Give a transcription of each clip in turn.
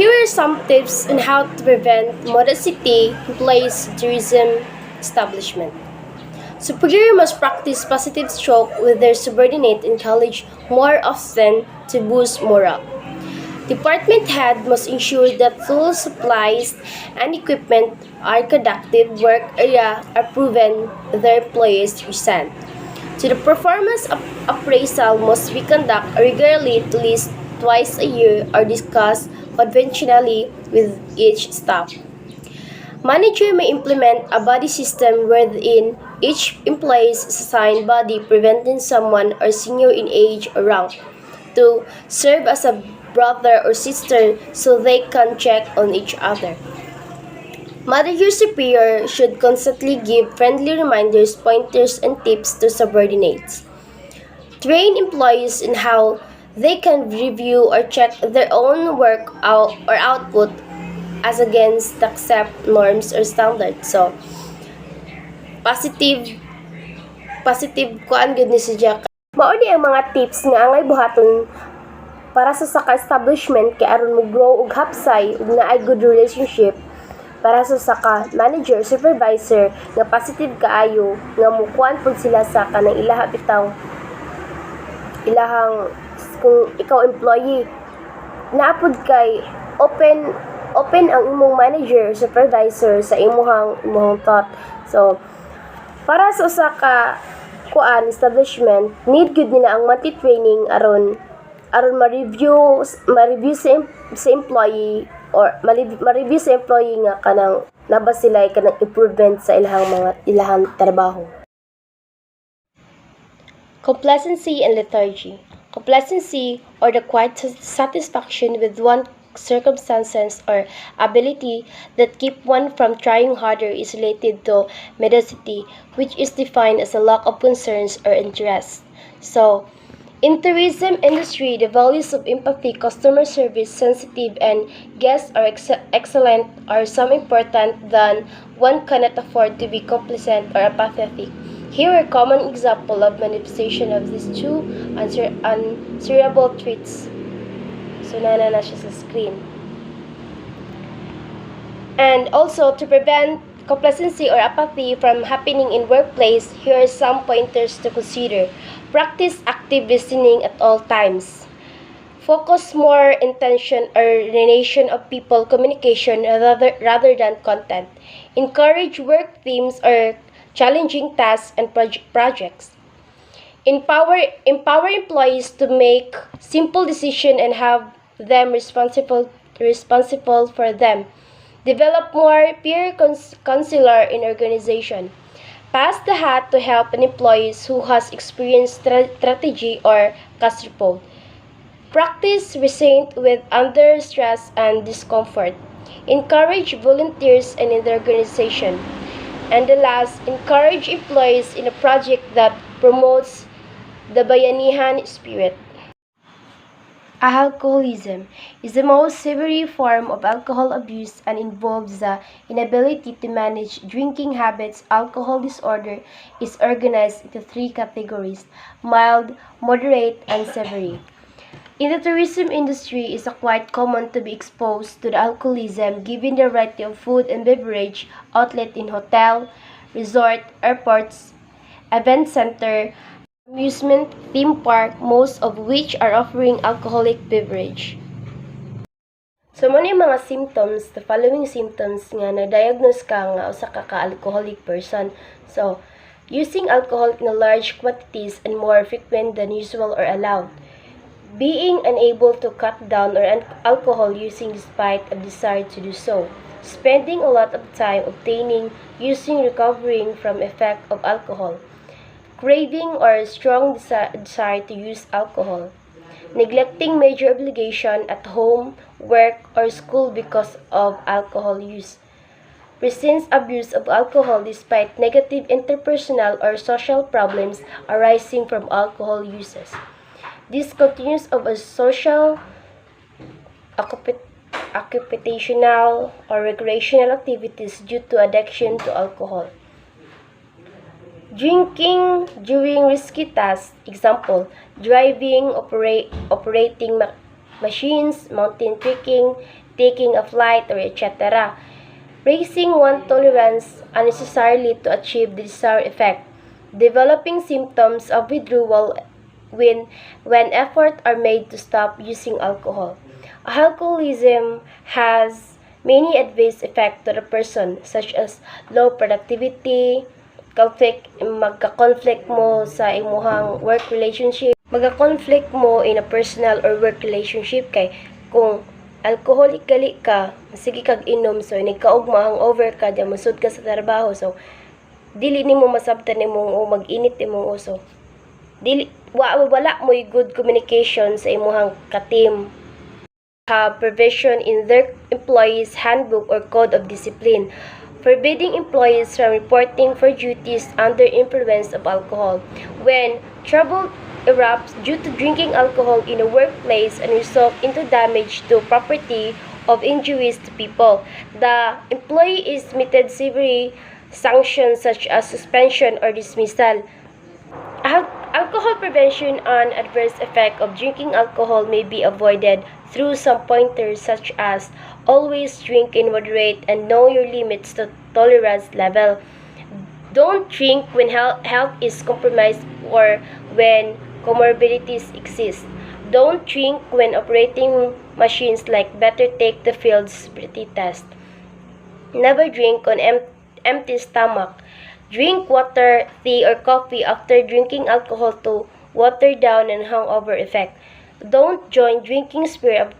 Here are some tips on how to prevent modesty employees tourism establishment. Superior must practice positive stroke with their subordinate in college more often to boost morale. Department head must ensure that tools, supplies, and equipment are conductive work area are proven their employees present. So the performance appraisal must be conducted regularly at least twice a year or discussed conventionally with each staff. Manager may implement a body system wherein each employee is assigned body preventing someone or senior in age or rank to serve as a brother or sister so they can check on each other. Manager superior should constantly give friendly reminders, pointers, and tips to subordinates. Train employees in how they can review or check their own work out or output as against accept norms or standards. So, positive kuan gud ni si Jack. Mao ni ang mga tips nga angay buhaton para sa saka establishment kay aron mo grow og hapsay ug naay good relationship para sa saka manager, supervisor nga positive kaayo nga mukuan pud sila sa kanang ilahang kung ikaw employee naapod kay open ang imong manager, supervisor sa imong thought. So para sa usa ka kuan establishment need gud nila ang monthly training aron ma-review sa employee or ma-review sa employee nga kanang naba sila kanang improvement sa ilahang trabaho. Complacency and lethargy. Complacency or the quiet satisfaction with one circumstances or ability that keep one from trying harder is related to mediocrity, which is defined as a lack of concerns or interest. So, in tourism industry, the values of empathy, customer service, sensitive, and guests are excellent are some important than one cannot afford to be complacent or apathetic. Here are common example of manifestation of these two answerable traits. So, na siya sa screen. And also, to prevent complacency or apathy from happening in workplace, here are some pointers to consider. Practice active listening at all times. Focus more intention or relation of people communication rather than content. Encourage work themes or challenging tasks and projects. Empower employees to make simple decisions and have them responsible for them. Develop more peer counselor in organization. Pass the hat to help an employee who has experienced strategy or gastropod. Practice restraint with under stress and discomfort. Encourage volunteers in the organization. And the last, encourage employees in a project that promotes the bayanihan spirit. Alcoholism is the most severe form of alcohol abuse and involves the inability to manage drinking habits. Alcohol disorder is organized into three categories: mild, moderate, and severe. In the tourism industry, it is quite common to be exposed to the alcoholism given the variety of food and beverage outlet in hotel, resort, airports, event center, amusement theme park, most of which are offering alcoholic beverage. So mo ni mga symptoms, the following symptoms nga na-diagnose ka nga usa ka alcoholic person. So, using alcohol in large quantities and more frequent than usual or allowed. Being unable to cut down or alcohol using despite a desire to do so. Spending a lot of time obtaining, using, recovering from effect of alcohol. Craving or strong desire to use alcohol. Neglecting major obligation at home, work, or school because of alcohol use. Persistent abuse of alcohol despite negative interpersonal or social problems arising from alcohol uses. Discontinuance of a social, occupational, or recreational activities due to addiction to alcohol. Drinking during risky tasks, example, driving, operating machines, mountain trekking, taking a flight, or etc. Raising one tolerance unnecessarily to achieve the desired effect. Developing symptoms of withdrawal when, when efforts are made to stop using alcohol. Alcoholism has many adverse effects to the person such as low productivity, magka-conflict mo sa imuhang work relationship, magka-conflict mo in a personal or work relationship kay kung alcoholic gali ka, sige kag inom so nagkaugma hangover ka, di musud ka sa trabaho so dili nimo masabtan imong o mag-init imong uso. Dili wala mo'y good communication sa imuhang ka-team. Have provision in their employees' handbook or code of discipline, forbidding employees from reporting for duties under influence of alcohol. When trouble erupts due to drinking alcohol in a workplace and result into damage to property of injuries to people, the employee is meted severe sanctions such as suspension or dismissal. Alcohol prevention and adverse effect of drinking alcohol may be avoided through some pointers such as always drink in moderate and know your limits to tolerance level. Don't drink when health is compromised or when comorbidities exist. Don't drink when operating machines like better take the field sobriety test. Never drink on empty stomach. Drink water, tea, or coffee after drinking alcohol to water down and hangover effect. Don't join drinking spirit of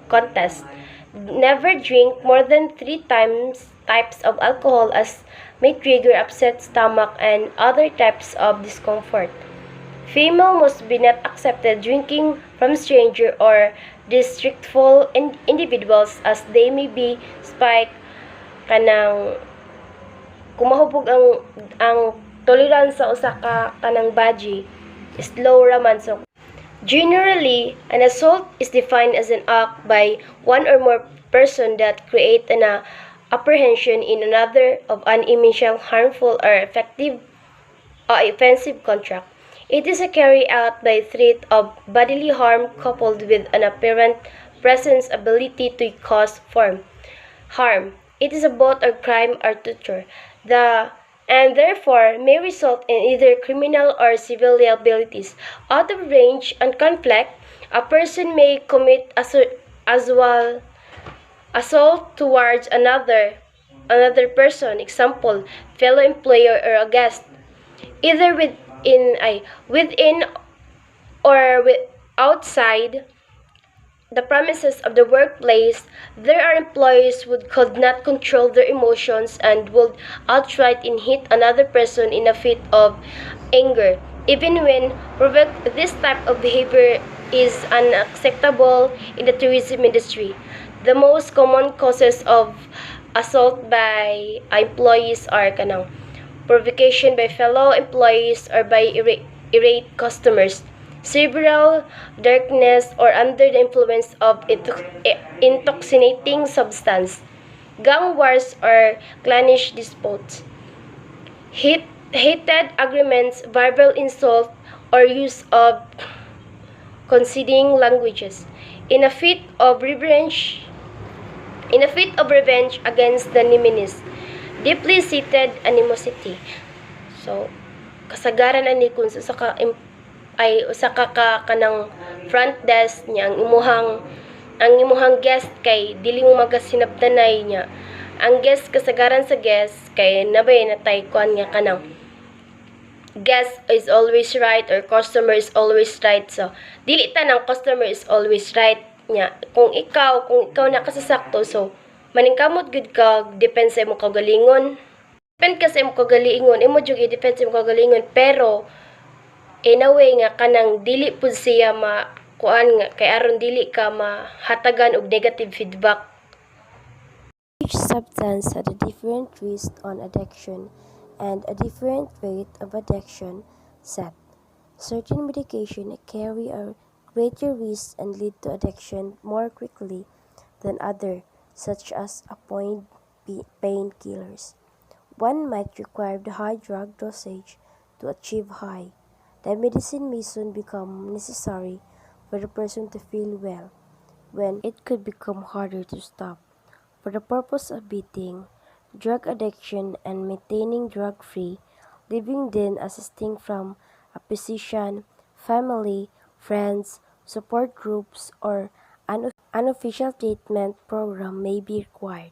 contest. Never drink more than 3 types of alcohol as may trigger upset stomach and other types of discomfort. Female must be not accepted drinking from stranger or distrustful individuals as they may be spike kanang kumahubog ang tolerance sa usa ka kanang baji is low raman so generally an assault is defined as an act by one or more person that create an apprehension in another of an initial harmful or effective or offensive contract. It is a carry out by threat of bodily harm coupled with an apparent presence ability to cause harm. It is a both a crime or torture. And therefore may result in either criminal or civil liabilities. Out of range and conflict, a person may commit as well assault towards another person, example, fellow employer or a guest, either within or outside the premises of the workplace. There are employees who could not control their emotions and would outright hit another person in a fit of anger. Even when provoked, this type of behavior is unacceptable in the tourism industry. The most common causes of assault by employees are kanang provocation by fellow employees or by irate customers, cerebral darkness or under the influence of intoxicating substance, gang wars or clannish disputes, hated arguments, verbal insult, or use of conceding languages. In a fit of revenge, against the nemesis, deeply seated animosity. So, kasagaran ani kung sa ka ay usa ka kanang front desk niya ang imuhang guest kay dili mo magasinabtanay niya. Ang guest kasagaran sa guest kay nabay natay kuan nga kanang guest is always right or customer is always right. So, dili tanang customer is always right niya. Kung ikaw na kasasakto, so maningkamot gud ka depende sa imong kagalingon. Depende ka sa imong kagalingon, imo jud i-depende sa imong kagalingon, pero in a way nga kanang dili pud siya kuan nga kay aron dili ka mahatagan og negative feedback. Each substance had a different risk on addiction and a different rate of addiction set. Certain medication carry a greater risk and lead to addiction more quickly than others, such as opioid painkillers. One might require the high drug dosage to achieve high. The medicine may soon become necessary for the person to feel well. when it could become harder to stop. For the purpose of beating drug addiction and maintaining drug-free living, then assisting from a physician, family, friends, support groups, or an unofficial treatment program may be required.